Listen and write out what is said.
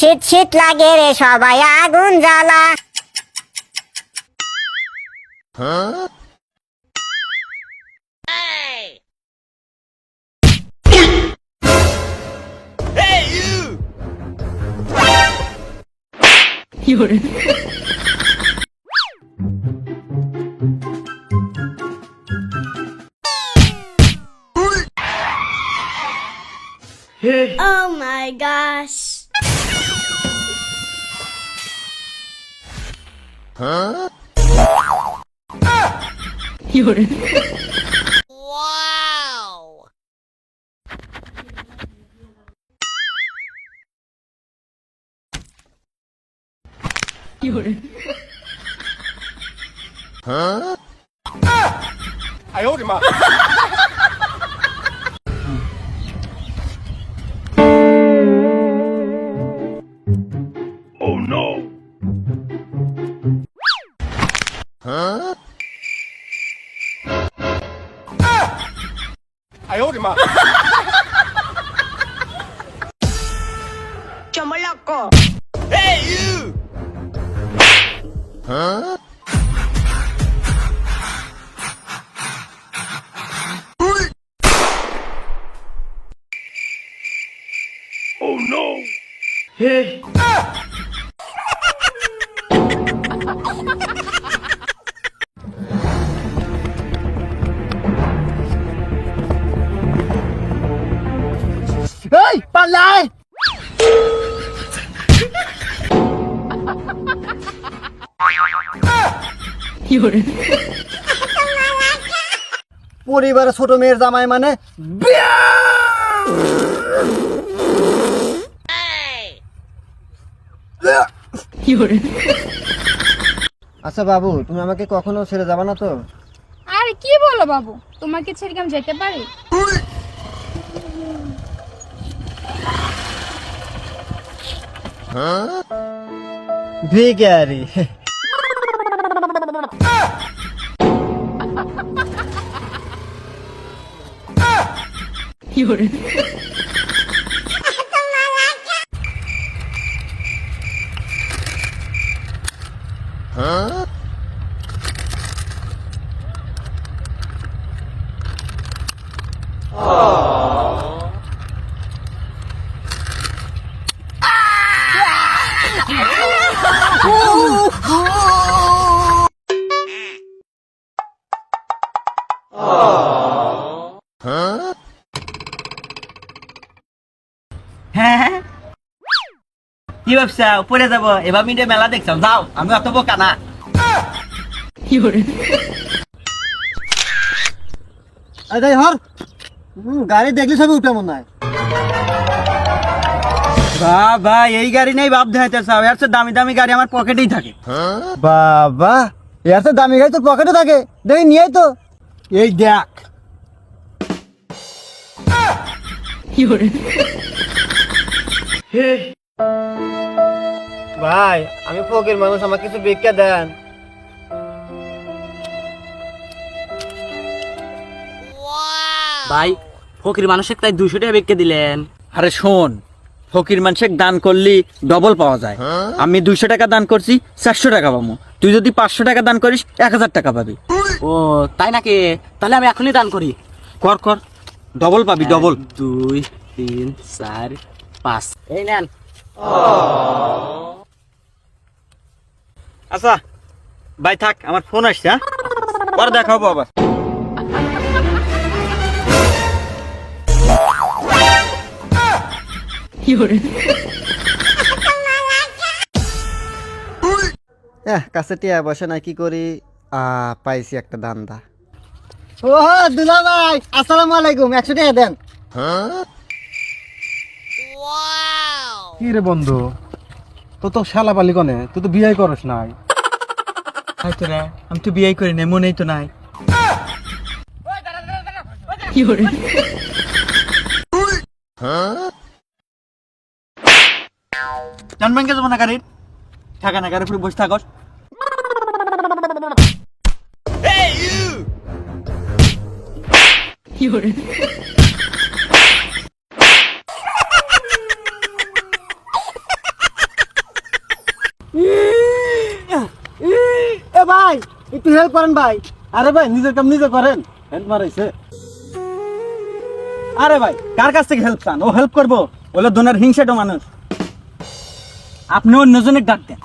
শীত শীত লাগে রে সবাই আগুন জ্বালা। Oh my gosh. Wow. Chomoloco. Hey you. Oh no. Hey. এই পাল্লাই পরিবারে ছোট মেয়ের জামাই মানে আচ্ছা বাবু, তুমি আমাকে কখনো ছেড়ে যাবা না তো? আরে কি বলো বাবু, তোমাকে ছেড়ে কি আমি যেতে পারি? ভিখারি। হ্যাঁ কি ব্যবসা উপরে যাবো এবার মিটে মেলা দেখছো যাও আমি অত বোকা না আরে হর গাড়ি দেখলে সব উঠে মনে হয়। বাবা এই গাড়ি নেই বাপ দেখাইতে চাও এর চেয়ে দামি দামি গাড়ি আমার পকেটেই থাকে বাবা এর তো দামি গাড়ি তো পকেটে থাকে, দেখি নিয়ে তো। এই দেখ ভাই, আমি ফকির মানুষ, আমার কিছু ভিক্ষা দেন। ভাই ফকির মানুষের তাই 200 টাকা বিক্রি দিলেন। আরে শোন, ফকির মানুষের দান করলি ডবল পাওয়া যায়। আমি 200 টাকা দান করছি 400 টাকা পাবো, তুই যদি 500 টাকা দান করিস 1000 টাকা পাবি। ও তাই নাকি? তাহলে আমি এখনই দান করি। কর কর, ডবল পাবি ডবল। 2 3 4 5 এই নেন। আচ্ছা ভাই থাক, আমার ফোন আসছে, হ্যাঁ পরে দেখাবো আবার। কাছে টিয়া বসে না, কি করি? পাইছি একটা ধান্দা। ও দুলা ভাই, আসসালামু আলাইকুম, 100 টাকা দেন। কি রে বন্ধু, তো তো শালা পালি কনে, তুই তো বিয়ে করস নাই। হয়তো রে, আমি তো বিয়ে করি নাই, মনেই তো নাই। জান ব্যাংকে যাবো না গাড়ির থাকা না, গাড়ি পুরো বসে থাকস। এ ভাই একটু হেল্প করেন ভাই। আরে ভাই নিজের কাম নিজে করেন, হেল্প মারাইছে। আরে ভাই কার কাছ থেকে হেল্প চান? ও হেল্প করবো? ওগুলো দোনার হিংসাটো মানুষ। আপনি অন্যজনের ডাক দেন।